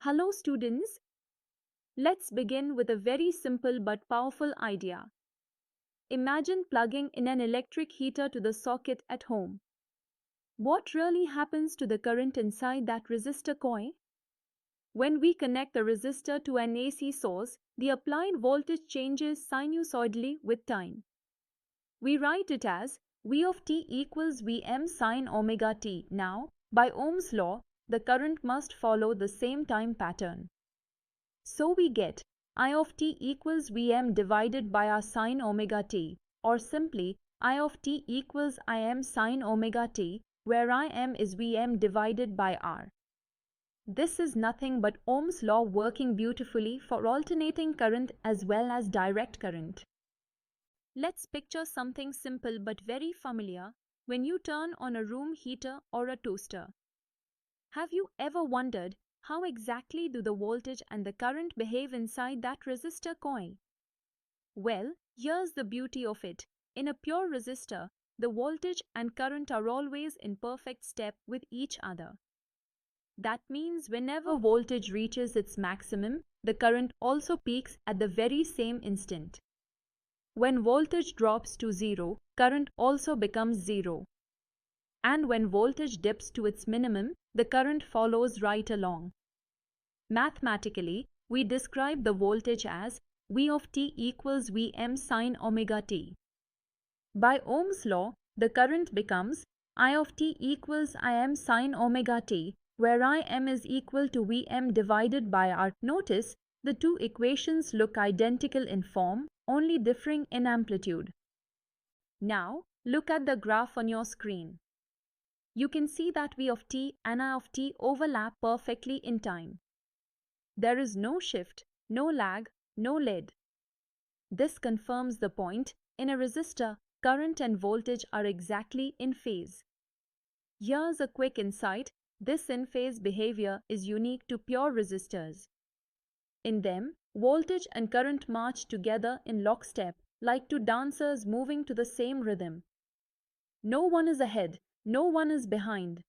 Hello students, let's begin with a very simple but powerful idea. Imagine plugging in an electric heater to the socket at home. What really happens to the current inside that resistor coil? When we connect the resistor to an AC source, the applied voltage changes sinusoidally with time. We write it as V of t equals Vm sine omega t. Now, by Ohm's law, the current must follow the same time pattern. So we get I of t equals Vm divided by our sine omega t, or simply I of t equals Im sine omega t, where Im is Vm divided by R. This is nothing but Ohm's law working beautifully for alternating current as well as direct current. Let's picture something simple but very familiar when you turn on a room heater or a toaster. Have you ever wondered how exactly do the voltage and the current behave inside that resistor coil? Well, here's the beauty of it. In a pure resistor, the voltage and current are always in perfect step with each other. That means whenever voltage reaches its maximum, the current also peaks at the very same instant. When voltage drops to zero, current also becomes zero. And when voltage dips to its minimum, the current follows right along. Mathematically, we describe the voltage as V of t equals Vm sine omega t. By Ohm's law, the current becomes I of t equals Im sine omega t, where Im is equal to Vm divided by R. Notice, the two equations look identical in form, only differing in amplitude. Now, look at the graph on your screen. You can see that V of t and I of t overlap perfectly in time. There is no shift, no lag, no lead. This confirms the point: in a resistor, current and voltage are exactly in phase. Here's a quick insight: this in-phase behavior is unique to pure resistors. In them, voltage and current march together in lockstep, like two dancers moving to the same rhythm. No one is ahead, no one is behind.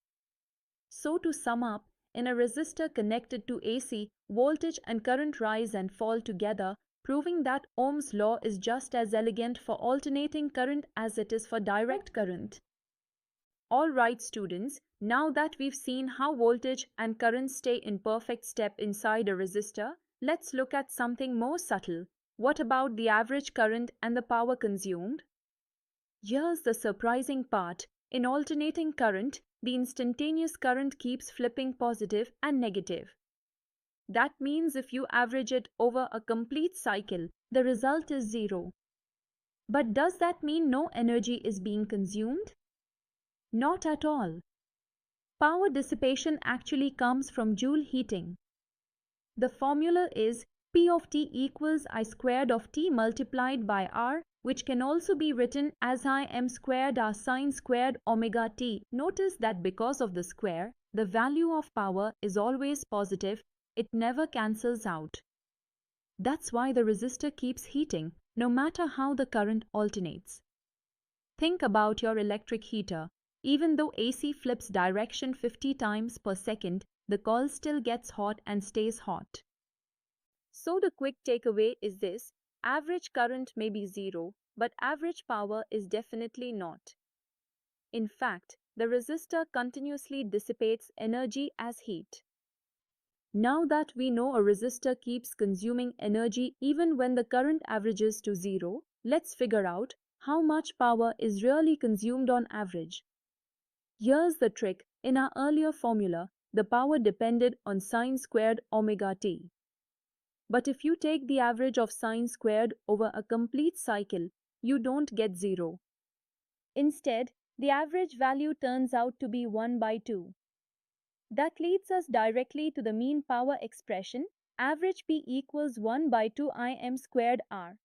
So to sum up, in a resistor connected to AC, voltage and current rise and fall together, proving that Ohm's law is just as elegant for alternating current as it is for direct current. Alright students, now that we've seen how voltage and current stay in perfect step inside a resistor, let's look at something more subtle. What about the average current and the power consumed? Here's the surprising part. In alternating current, the instantaneous current keeps flipping positive and negative. That means if you average it over a complete cycle, the result is zero. But does that mean no energy is being consumed? Not at all. Power dissipation actually comes from Joule heating. The formula is P of t equals I squared of t multiplied by R, which can also be written as Im squared R sine squared omega t. Notice that because of the square, the value of power is always positive, it never cancels out. That's why the resistor keeps heating, no matter how the current alternates. Think about your electric heater. Even though AC flips direction 50 times per second, the coil still gets hot and stays hot. So the quick takeaway is this: average current may be zero, but average power is definitely not. In fact, the resistor continuously dissipates energy as heat. Now that we know a resistor keeps consuming energy even when the current averages to zero, let's figure out how much power is really consumed on average. Here's the trick: in our earlier formula, the power depended on sine squared omega t. But if you take the average of sine squared over a complete cycle, you don't get zero. Instead, the average value turns out to be 1 by 2. That leads us directly to the mean power expression, average P equals 1 by 2 Im squared R.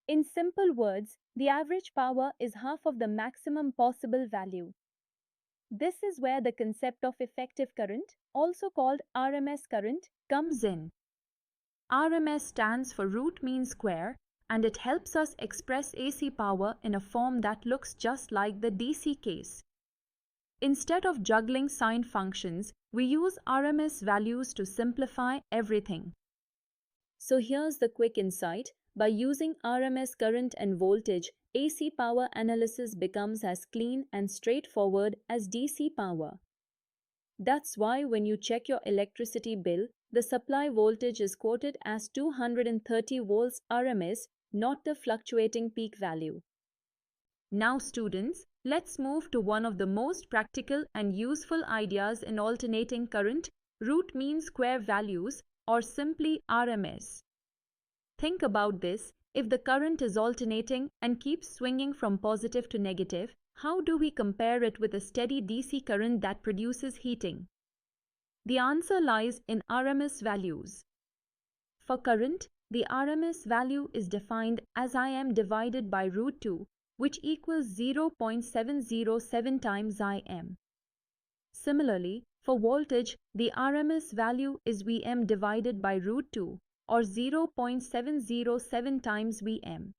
In simple words, the average power is half of the maximum possible value. This is where the concept of effective current, also called RMS current, comes in. RMS stands for root mean square, and it helps us express AC power in a form that looks just like the DC case. Instead of juggling sign functions, we use RMS values to simplify everything. So here's the quick insight. By using RMS current and voltage, AC power analysis becomes as clean and straightforward as DC power. That's why when you check your electricity bill, the supply voltage is quoted as 230 volts RMS, not the fluctuating peak value. Now students, let's move to one of the most practical and useful ideas in alternating current, root mean square values, or simply RMS. Think about this. If the current is alternating and keeps swinging from positive to negative, how do we compare it with a steady DC current that produces heating? The answer lies in RMS values. For current, the RMS value is defined as Im divided by root 2, which equals 0.707 times Im. Similarly, for voltage, the RMS value is Vm divided by root 2, or 0.707 times Vm.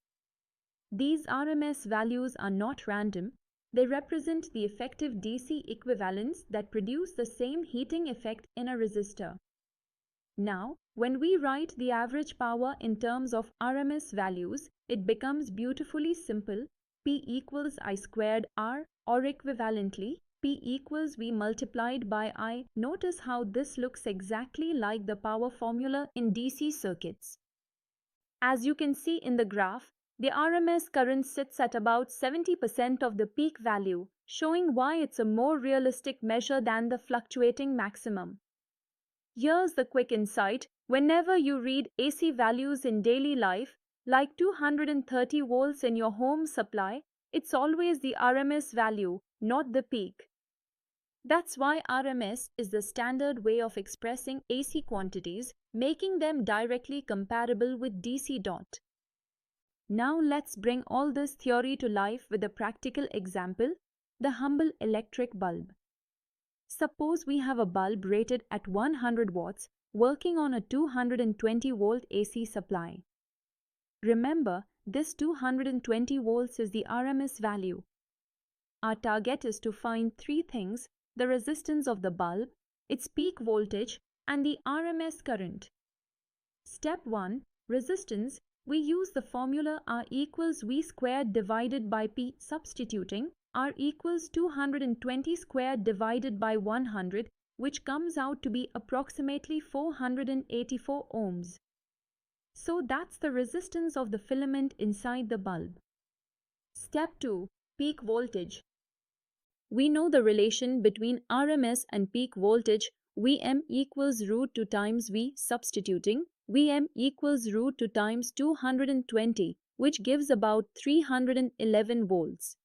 These RMS values are not random. They represent the effective DC equivalents that produce the same heating effect in a resistor. Now, when we write the average power in terms of RMS values, it becomes beautifully simple. P equals I squared R, or equivalently, P equals V multiplied by I. Notice how this looks exactly like the power formula in DC circuits. As you can see in the graph, the RMS current sits at about 70% of the peak value, showing why it's a more realistic measure than the fluctuating maximum. Here's the quick insight. Whenever you read AC values in daily life, like 230 volts in your home supply, it's always the RMS value, not the peak. That's why RMS is the standard way of expressing AC quantities, making them directly comparable with DC dot. Now let's bring all this theory to life with a practical example, the humble electric bulb. Suppose we have a bulb rated at 100 watts working on a 220 volt AC supply. Remember, this 220 volts is the RMS value. Our target is to find three things: the resistance of the bulb, its peak voltage, and the RMS current. Step 1. Resistance. We use the formula R equals V squared divided by P. Substituting, R equals 220 squared divided by 100, which comes out to be approximately 484 ohms. So that's the resistance of the filament inside the bulb. Step 2. Peak voltage. We know the relation between RMS and peak voltage. Vm equals root 2 times V. Substituting, Vm equals root 2 times 220, which gives about 311 volts.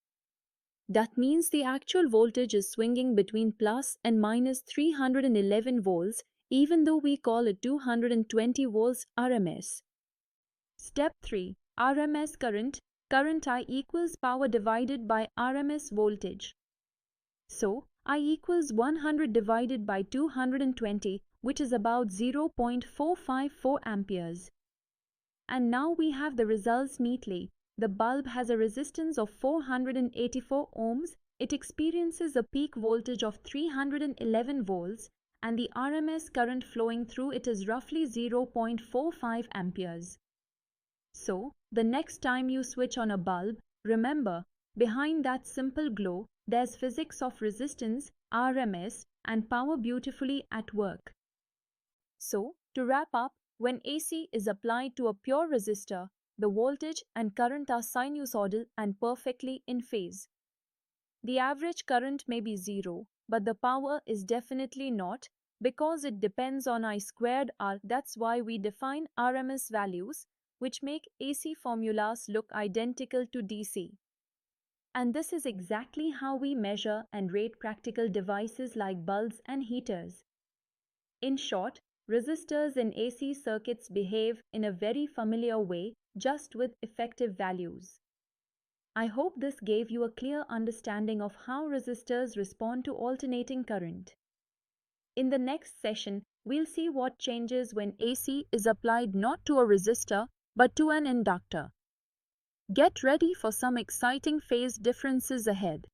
That means the actual voltage is swinging between plus and minus 311 volts, even though we call it 220 volts RMS. Step 3. RMS current. Current I equals power divided by RMS voltage. So, I equals 100 divided by 220, which is about 0.454 amperes. And now we have the results neatly. The bulb has a resistance of 484 ohms, it experiences a peak voltage of 311 volts, and the RMS current flowing through it is roughly 0.45 amperes. So, the next time you switch on a bulb, remember, behind that simple glow, there's physics of resistance, RMS, and power beautifully at work. So, to wrap up, when AC is applied to a pure resistor, the voltage and current are sinusoidal and perfectly in phase. The average current may be zero, but the power is definitely not, because it depends on I squared R. That's why we define RMS values, which make AC formulas look identical to DC. And this is exactly how we measure and rate practical devices like bulbs and heaters. In short, resistors in AC circuits behave in a very familiar way, just with effective values. I hope this gave you a clear understanding of how resistors respond to alternating current. In the next session, we'll see what changes when AC is applied not to a resistor but to an inductor. Get ready for some exciting phase differences ahead.